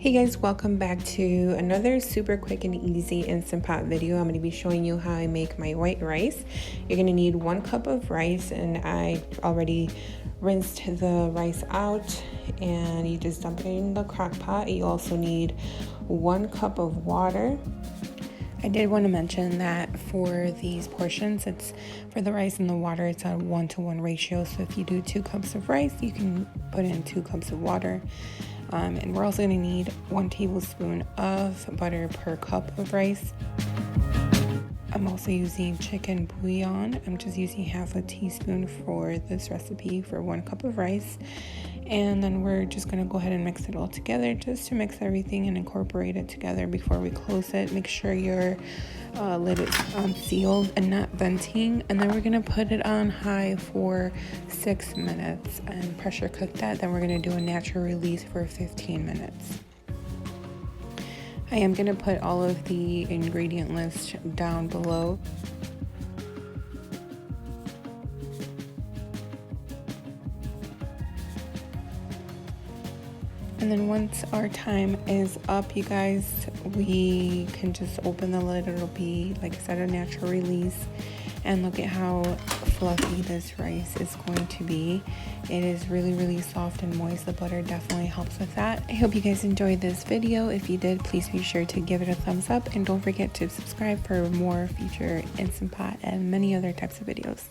Hey guys, welcome back to another super quick and easy Instant Pot video. I'm going to be showing you how I make my white rice. You're going to need 1 cup of rice, and I already rinsed the rice out, and you just dump it in the crock pot. You also need 1 cup of water. I did want to mention that for these portions, it's for the rice and the water, it's a 1-to-1 ratio. So if you do 2 cups of rice, you can put in 2 cups of water. And we're also going to need 1 tablespoon of butter per cup of rice. I'm also using chicken bouillon. I'm just using half a teaspoon for this recipe for 1 cup of rice. And then we're just going to go ahead and mix it all together just to mix everything and incorporate it together before we close it. Make sure your lid is sealed and not venting. And then we're going to put it on high for 6 minutes and pressure cook that. Then we're going to do a natural release for 15 minutes. I am going to put all of the ingredient list down below. And then once our time is up, you guys, we can just open the lid. It'll be, like I said, a natural release. And look at how fluffy this rice is going to be. It is really soft and moist. The butter definitely helps with that. I hope you guys enjoyed this video. If you did, please be sure to give it a thumbs up. And don't forget to subscribe for more future Instant Pot and many other types of videos.